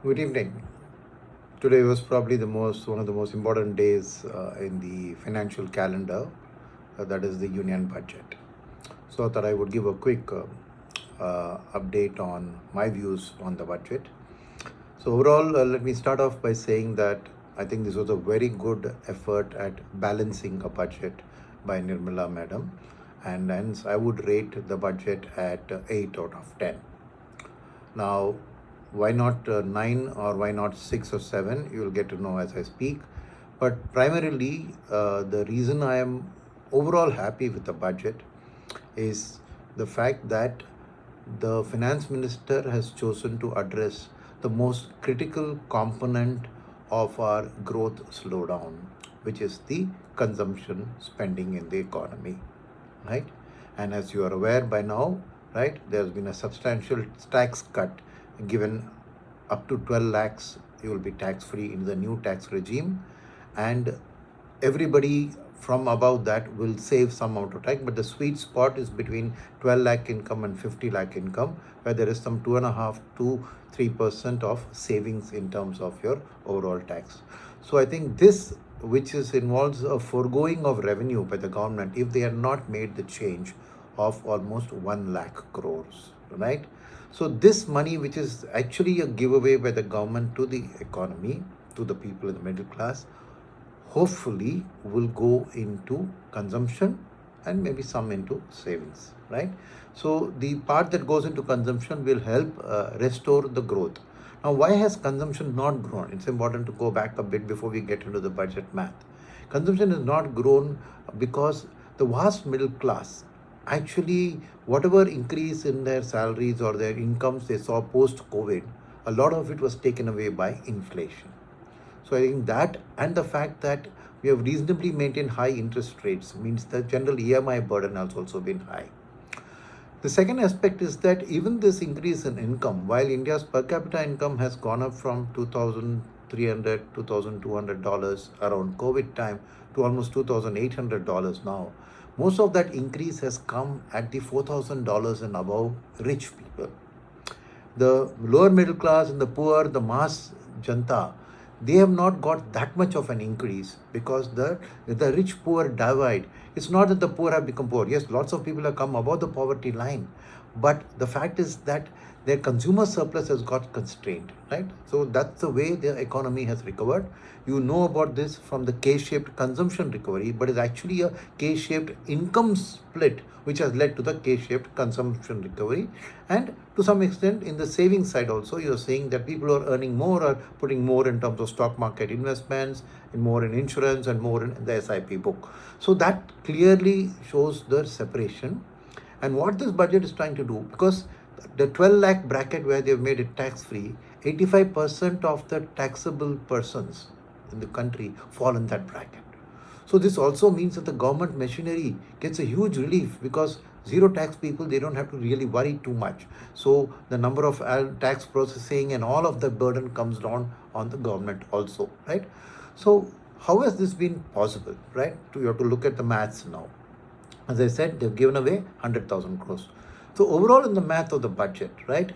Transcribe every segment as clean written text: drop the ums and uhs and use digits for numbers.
Good evening. Today was probably one of the most important days in the financial calendar, that is the union budget. So I thought I would give a quick update on my views on the budget. So overall, let me start off by saying that I think this was a very good effort at balancing a budget by Nirmala Madam, and hence I would rate the budget at 8 out of 10. Now, why not 9 or why not 6 or 7? You will get to know as I speak. But primarily, the reason I am overall happy with the budget is the fact that the finance minister has chosen to address the most critical component of our growth slowdown, which is the consumption spending in the economy, right? And as you are aware by now, right, there's been a substantial tax cut given up to 12 lakhs. You will be tax free in the new tax regime, and everybody from above that will save some amount of tax, but the sweet spot is between 12 lakh income and 50 lakh income, where there is some 2.5 to 3% of savings in terms of your overall tax. So I think this, which involves a foregoing of revenue by the government if they had not made the change of almost 1 lakh crores, right? So this money, which is actually a giveaway by the government to the economy, to the people in the middle class, hopefully will go into consumption and maybe some into savings, right? So the part that goes into consumption will help restore the growth. Now, why has consumption not grown? It's important to go back a bit before we get into the budget math. Consumption has not grown because the vast middle class, actually, whatever increase in their salaries or their incomes they saw post COVID, a lot of it was taken away by inflation. So I think that, and the fact that we have reasonably maintained high interest rates, means the general EMI burden has also been high. The second aspect is that even this increase in income, while India's per capita income has gone up from $2,300, $2,200 around COVID time to almost $2,800 now, most of that increase has come at the $4,000 and above rich people. The lower middle class and the poor, the mass janta, they have not got that much of an increase because the rich poor divide. It's not that the poor have become poor. Yes, lots of people have come above the poverty line, but the fact is that their consumer surplus has got constrained, right? So that's the way the economy has recovered. You know about this from the K-shaped consumption recovery, but it's actually a K-shaped income split which has led to the K-shaped consumption recovery. And to some extent, in the savings side also, you're saying that people who are earning more are putting more in terms of stock market investments, and more in insurance, and more in the SIP book. So that clearly shows the separation. And what this budget is trying to do, because the 12 lakh bracket where they've made it tax free, 85% of the taxable persons in the country fall in that bracket. So this also means that the government machinery gets a huge relief, because zero tax people, they don't have to really worry too much. So the number of tax processing and all of the burden comes down on the government also, right? So how has this been possible, right? You have to look at the maths now. As I said, they've given away 100,000 crores. So overall in the math of the budget, right,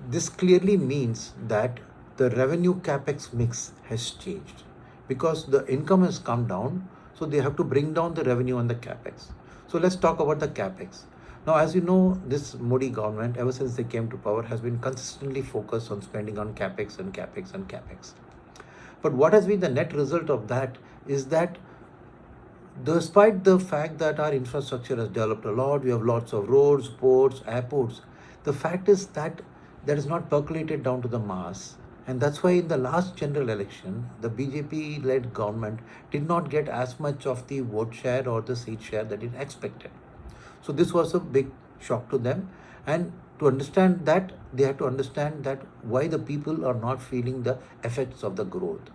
this clearly means that the revenue capex mix has changed, because the income has come down, so they have to bring down the revenue on the capex. So let's talk about the capex. Now, as you know, this Modi government, ever since they came to power, has been consistently focused on spending on capex and capex and capex. But what has been the net result of that is that, despite the fact that our infrastructure has developed a lot, we have lots of roads, ports, airports, the fact is that that is not percolated down to the mass. And that's why in the last general election, the BJP-led government did not get as much of the vote share or the seat share that it expected. So this was a big shock to them. And to understand that, they had to understand that why the people are not feeling the effects of the growth.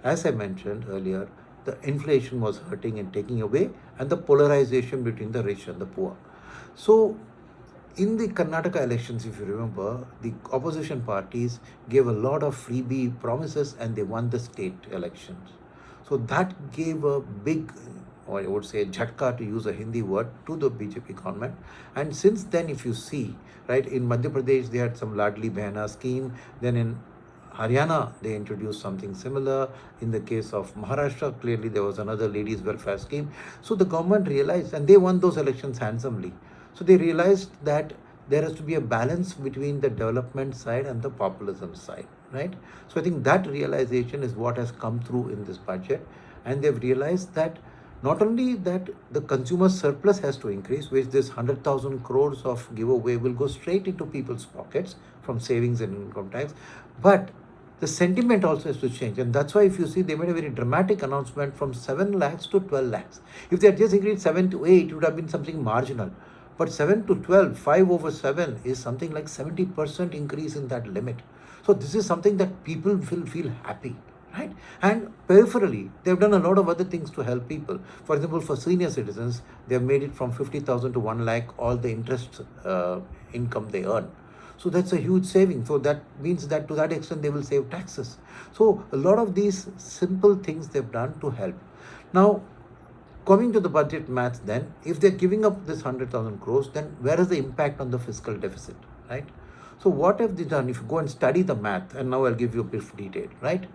As I mentioned earlier, the inflation was hurting and taking away, and the polarization between the rich and the poor. So in the Karnataka elections, if you remember, the opposition parties gave a lot of freebie promises and they won the state elections. So that gave a big, or I would say jhatka, to use a Hindi word, to the BJP government. And since then, if you see, right, in Madhya Pradesh, they had some Ladli Behna scheme. Then in Haryana, they introduced something similar. In the case of Maharashtra, clearly there was another ladies' welfare scheme. So the government realized, and they won those elections handsomely. So they realized that there has to be a balance between the development side and the populism side, right? So I think that realization is what has come through in this budget, and they've realized that not only that the consumer surplus has to increase, which this 100,000 crores of giveaway will go straight into people's pockets from savings and income tax, but the sentiment also has to change. And that's why if you see, they made a very dramatic announcement from 7 lakhs to 12 lakhs. If they had just increased 7 to 8, it would have been something marginal. But 7 to 12, 5 over 7 is something like 70% increase in that limit. So this is something that people will feel happy, right? And peripherally, they've done a lot of other things to help people. For example, for senior citizens, they've made it from 50,000 to 1 lakh, all the interest income they earn. So that's a huge saving. So that means that to that extent, they will save taxes. So a lot of these simple things they've done to help. Now, coming to the budget maths then, if they're giving up this 100,000 crores, then where is the impact on the fiscal deficit, right? So what have they done? If you go and study the math, and now I'll give you a bit of detail, right?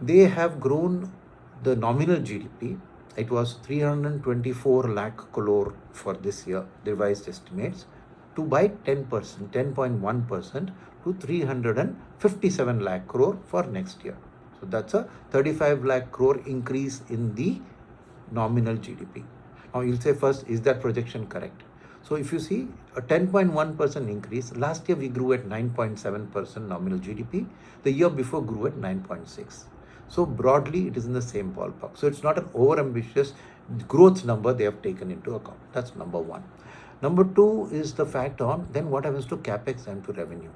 They have grown the nominal GDP. It was 324 lakh crore for this year, revised estimates, to by 10%, 10.1% to 357 lakh crore for next year. So that's a 35 lakh crore increase in the nominal GDP. Now you'll say first, is that projection correct? So if you see a 10.1% increase, last year we grew at 9.7% nominal GDP, the year before grew at 9.6. So broadly it is in the same ballpark. So it's not an over-ambitious growth number they have taken into account. That's number one. Number two is the fact on then what happens to capex and to revenue.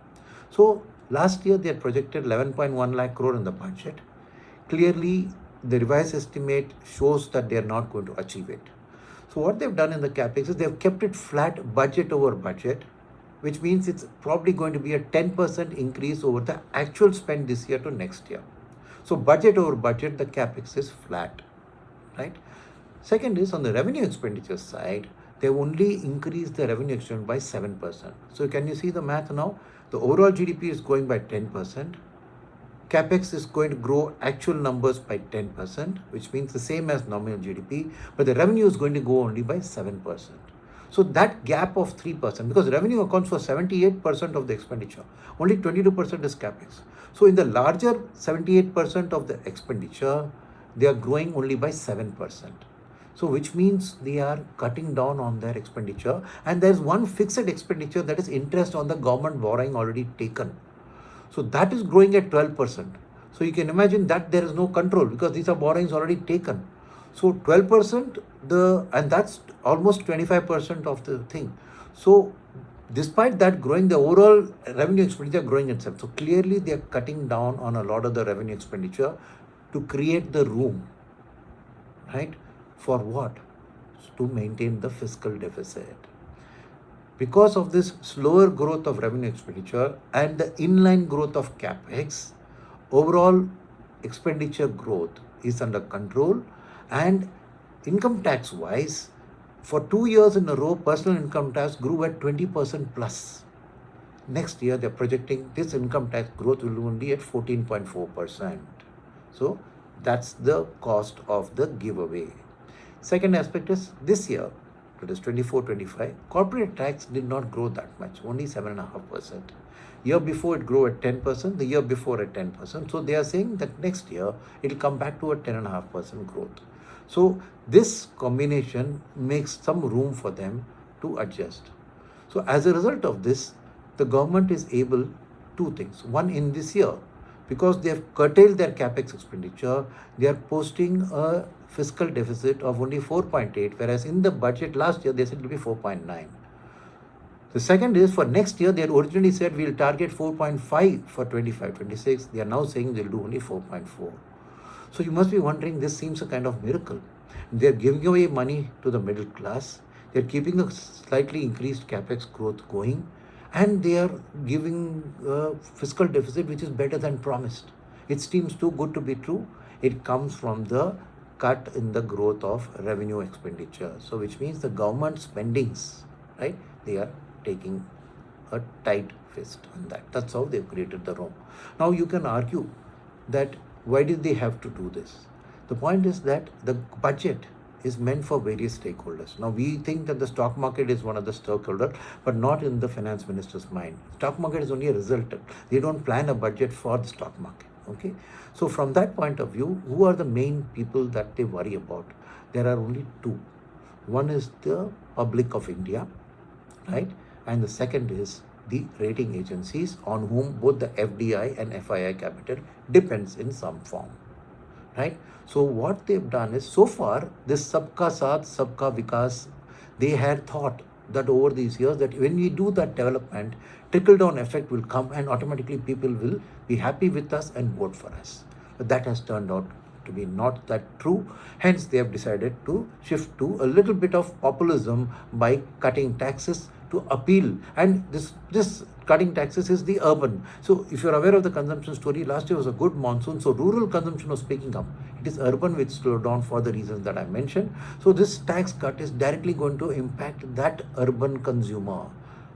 So last year they had projected 11.1 lakh crore in the budget. Clearly the revised estimate shows that they are not going to achieve it. So what they've done in the capex is they've kept it flat budget over budget, which means it's probably going to be a 10% increase over the actual spend this year to next year. So budget over budget, the capex is flat, right? Second is on the revenue expenditure side, they've only increased the revenue expenditure by 7%. So can you see the math now? The overall GDP is going by 10%. Capex is going to grow actual numbers by 10%, which means the same as nominal GDP, but the revenue is going to go only by 7%. So that gap of 3%, because revenue accounts for 78% of the expenditure, only 22% is capex. So in the larger 78% of the expenditure, they are growing only by 7%. So which means they are cutting down on their expenditure, and there is one fixed expenditure, that is interest on the government borrowing already taken. So that is growing at 12%. So you can imagine that there is no control because these are borrowings already taken. So 12%, and that's almost 25% of the thing. So despite that growing, the overall revenue expenditure growing itself. So clearly they are cutting down on a lot of the revenue expenditure to create the room, right? For what? To maintain the fiscal deficit. Because of this slower growth of revenue expenditure and the inline growth of capex, overall expenditure growth is under control, and income tax wise, for 2 years in a row, personal income tax grew at 20% plus. Next year, they're projecting this income tax growth will only at 14.4%. So that's the cost of the giveaway. Second aspect is this year, it is 24-25, corporate tax did not grow that much, only 7.5%. Year before it grew at 10%, the year before at 10%. So they are saying that next year it will come back to a 10.5% growth. So this combination makes some room for them to adjust. So as a result of this, the government is able two things. One, in this year, because they have curtailed their capex expenditure, they are posting a fiscal deficit of only 4.8, whereas in the budget last year they said it will be 4.9. The second is for next year, they had originally said we'll target 4.5 for 25-26. They are now saying they'll do only 4.4. So you must be wondering, this seems a kind of miracle. They're giving away money to the middle class. They're keeping a slightly increased capex growth going, and they are giving a fiscal deficit which is better than promised. It seems too good to be true. It comes from the cut in the growth of revenue expenditure. So which means the government spendings, right, they are taking a tight fist on that. That's how they've created the Rome. Now you can argue that why did they have to do this? The point is that the budget is meant for various stakeholders. Now we think that the stock market is one of the stakeholders, but not in the finance minister's mind. Stock market is only a resultant. They don't plan a budget for the stock market. Okay, so from that point of view, who are the main people that they worry about? There are only two. One is the public of India, right? And the second is the rating agencies on whom both the FDI and FII capital depends in some form, right? So what they've done is, so far, this Sabka Saath, Sabka Vikas, they had thought that over these years that when we do that development, trickle-down effect will come and automatically people will be happy with us and vote for us. But that has turned out to be not that true. Hence, they have decided to shift to a little bit of populism by cutting taxes to appeal. And this cutting taxes is the urban. So if you're aware of the consumption story, last year was a good monsoon, so rural consumption was picking up. It is urban which slowed down for the reasons that I mentioned. So this tax cut is directly going to impact that urban consumer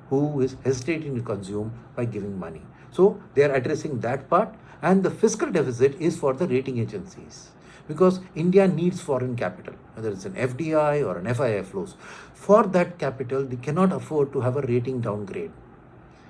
who is hesitating to consume by giving money. So they are addressing that part, and the fiscal deficit is for the rating agencies, because India needs foreign capital, whether it's an FDI or an FII flows. For that capital, they cannot afford to have a rating downgrade.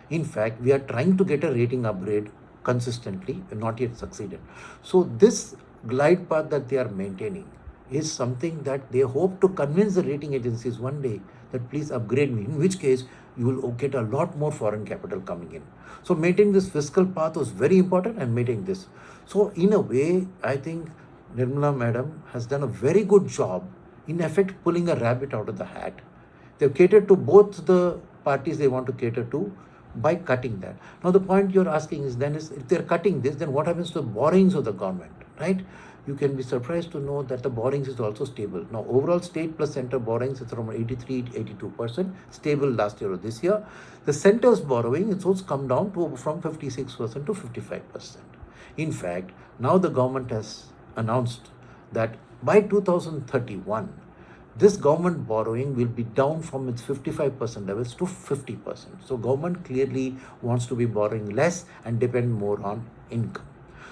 In fact, we are trying to get a rating upgrade consistently, not yet succeeded. So this glide path that they are maintaining is something that they hope to convince the rating agencies one day that please upgrade me, in which case you will get a lot more foreign capital coming in. So maintaining this fiscal path was very important, and maintaining this. So in a way, I think Nirmala Madam has done a very good job, in effect pulling a rabbit out of the hat. They've catered to both the parties they want to cater to by cutting that. Now the point you're asking is then is, if they're cutting this, then what happens to the borrowings of the government, right? You can be surprised to know that the borrowings is also stable. Now overall state plus center borrowings is around 83 to 82%, stable last year or this year. The center's borrowing, it's also come down to from 56% to 55%. In fact, now the government has announced that by 2031, this government borrowing will be down from its 55% levels to 50%. So government clearly wants to be borrowing less and depend more on income.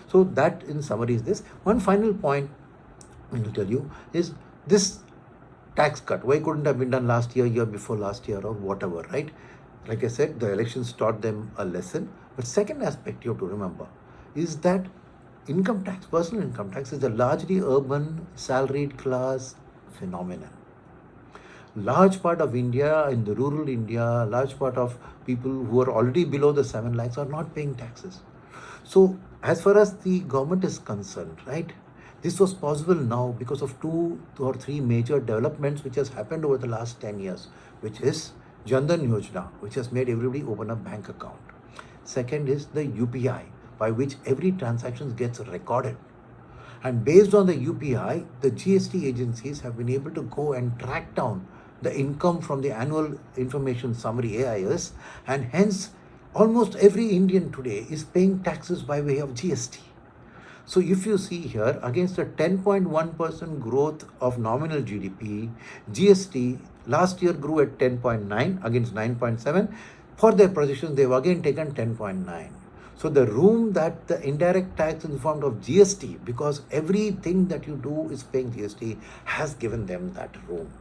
So that in summary is this. One final point I will tell you is this tax cut. Why couldn't have been done last year, year before last year, or whatever, right? Like I said, the elections taught them a lesson. But second aspect you have to remember is that income tax, personal income tax, is a largely urban salaried class phenomenon. Large part of India, in the rural India, large part of people who are already below the 7 lakhs are not paying taxes. So as far as the government is concerned, right, this was possible now because of two or three major developments which has happened over the last 10 years, which is Jan Dhan Yojana, which has made everybody open a bank account. Second is the UPI, by which every transaction gets recorded. And based on the UPI, the GST agencies have been able to go and track down the income from the annual information summary AIS, and hence almost every Indian today is paying taxes by way of GST. So if you see here, against a 10.1% growth of nominal GDP, GST last year grew at 10.9 against 9.7. For their positions, they've again taken 10.9. So the room that the indirect tax in the form of GST, because everything that you do is paying GST, has given them that room.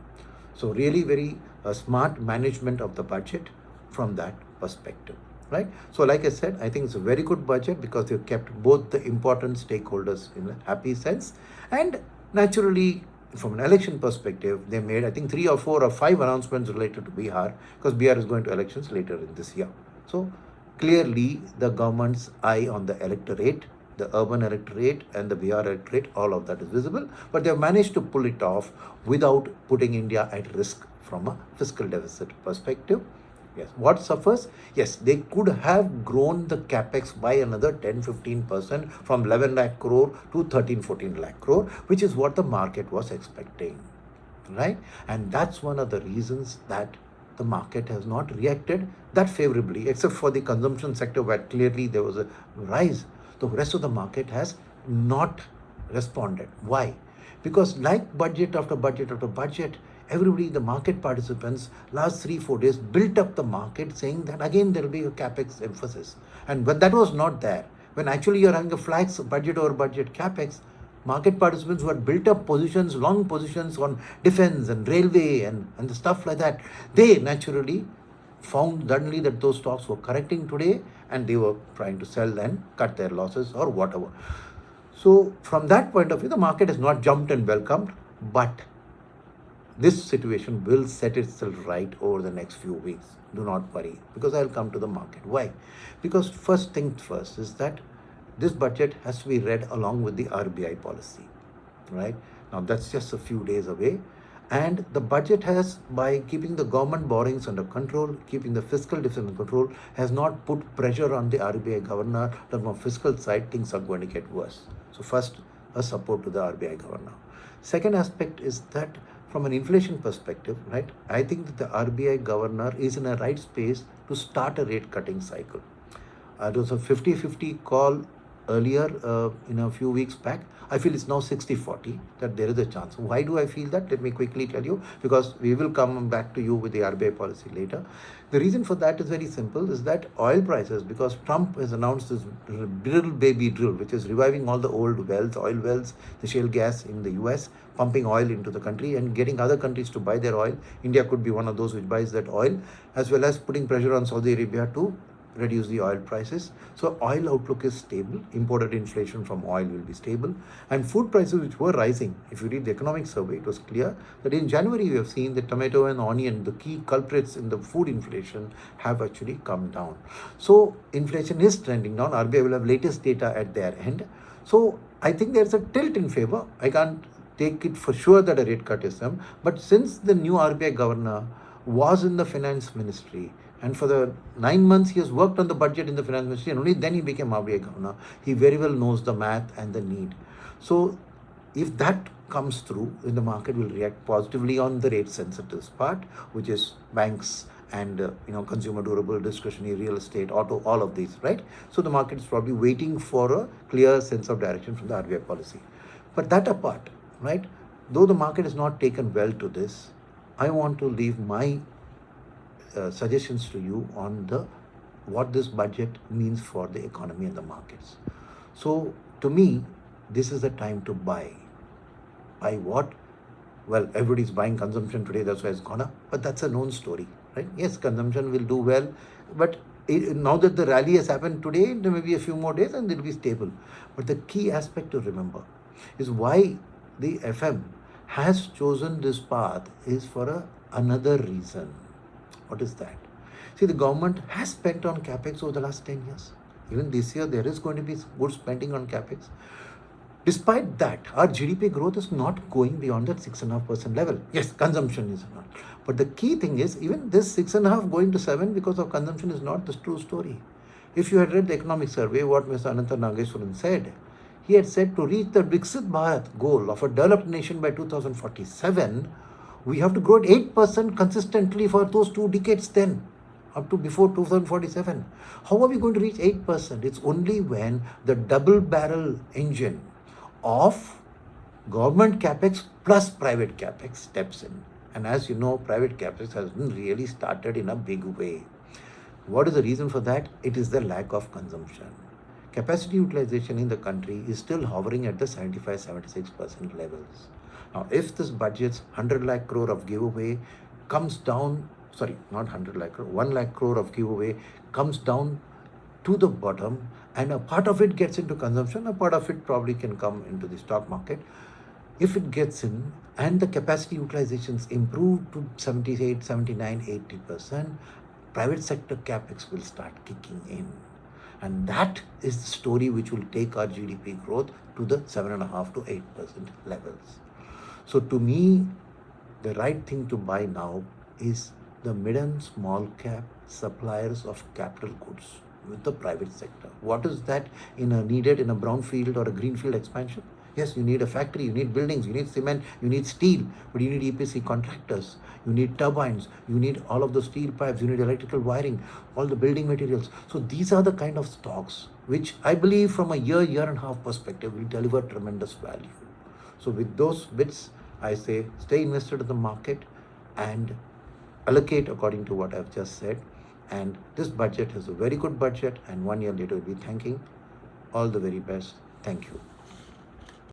So really very smart management of the budget from that perspective, right? So like I said, I think it's a very good budget because they've kept both the important stakeholders in a happy sense. And naturally, from an election perspective, they made, I think, 3 or 4 or 5 announcements related to Bihar, because Bihar is going to elections later in this year. So clearly, the government's eye on the electorate, the urban electorate and the Bihar electorate, all of that is visible. But they have managed to pull it off without putting India at risk from a fiscal deficit perspective. Yes. What suffers? Yes, they could have grown the capex by another 10-15% from 11 lakh crore to 13-14 lakh crore, which is what the market was expecting, right? And that's one of the reasons that the market has not reacted that favorably, except for the consumption sector where clearly there was a rise. The rest of the market has not responded. Why? Because like budget after budget after budget, Everybody, the market participants, last 3-4 days built up the market, saying that again there will be a capex emphasis. And when that was not there, when actually you're having a flax budget or budget capex, market participants who had built up positions, long positions on defense and railway and the stuff like that, they naturally found suddenly that those stocks were correcting today and they were trying to sell and cut their losses or whatever. So from that point of view, the market has not jumped and welcomed, but this situation will set itself right over the next few weeks. Do not worry, because I'll come to the market. Why? Because first things first is that this budget has to be read along with the RBI policy, right? Now that's just a few days away. And the budget has, by keeping the government borrowings under control, keeping the fiscal deficit under control, has not put pressure on the RBI governor that from a fiscal side things are going to get worse. So first, a support to the RBI governor. Second aspect is that from an inflation perspective, right, I think that the RBI governor is in a right space to start a rate cutting cycle. It was a 50-50 call earlier in a few weeks back. I feel it's now 60-40 that there is a chance. Why do I feel that? Let me quickly tell you, because we will come back to you with the RBI policy later. The reason for that is very simple, is that oil prices, because Trump has announced this drill baby drill, which is reviving all the old wells, oil wells, the shale gas in the US, pumping oil into the country and getting other countries to buy their oil. India could be one of those which buys that oil, as well as putting pressure on Saudi Arabia to reduce the oil prices. So oil outlook is stable. Imported inflation from oil will be stable. And food prices, which were rising, if you read the economic survey, it was clear that in January we have seen the tomato and onion, the key culprits in the food inflation, have actually come down. So inflation is trending down. RBI will have latest data at their end. So I think there's a tilt in favor. I can't take it for sure that a rate cut is some, but since the new RBI governor was in the finance ministry, and for the 9 months he has worked on the budget in the finance ministry, and only then he became RBI governor, he very well knows the math and the need. So if that comes through, then the market will react positively on the rate sensitive part, which is banks and consumer durable, discretionary, real estate, auto, all of these, right? So the market is probably waiting for a clear sense of direction from the RBI policy. But that apart, right, though the market is not taken well to this, I want to leave my suggestions to you on what this budget means for the economy and the markets. So to me, this is the time to buy. Buy what? Well, everybody's buying consumption today, that's why it's gone up, but that's a known story, right? Yes, consumption will do well, but now that the rally has happened today, there may be a few more days and it will be stable. But the key aspect to remember is why the FM has chosen this path is for another reason. What is that? See, the government has spent on capex over the last 10 years. Even this year, there is going to be good spending on capex. Despite that, our GDP growth is not going beyond that 6.5% level. Yes, consumption is not. But the key thing is, even this 6.5 going to 7 because of consumption is not the true story. If you had read the economic survey, what Mr. Ananta Nageswaran said, he had said to reach the Viksit Bharat goal of a developed nation by 2047, we have to grow at 8% consistently for those 2 decades then, up to before 2047. How are we going to reach 8%? It's only when the double barrel engine of government capex plus private capex steps in. And as you know, private capex hasn't really started in a big way. What is the reason for that? It is the lack of consumption. Capacity utilization in the country is still hovering at the 75-76% levels. Now, if this budget's 100 lakh crore of giveaway comes down, sorry, not 100 lakh crore, 1 lakh crore of giveaway comes down to the bottom, and a part of it gets into consumption, a part of it probably can come into the stock market. If it gets in and the capacity utilizations improve to 78, 79, 80%, private sector capex will start kicking in. And that is the story which will take our GDP growth to the 7.5 to 8% levels. So to me, the right thing to buy now is the mid and small cap suppliers of capital goods with the private sector. What is that needed in a brownfield or a greenfield expansion? Yes, you need a factory, you need buildings, you need cement, you need steel, but you need EPC contractors, you need turbines, you need all of the steel pipes, you need electrical wiring, all the building materials. So these are the kind of stocks which I believe from a year and a half perspective will deliver tremendous value. So with those bits, I say stay invested in the market, and allocate according to what I've just said. And this budget is a very good budget, and 1 year later we'll be thanking. All the very best. Thank you.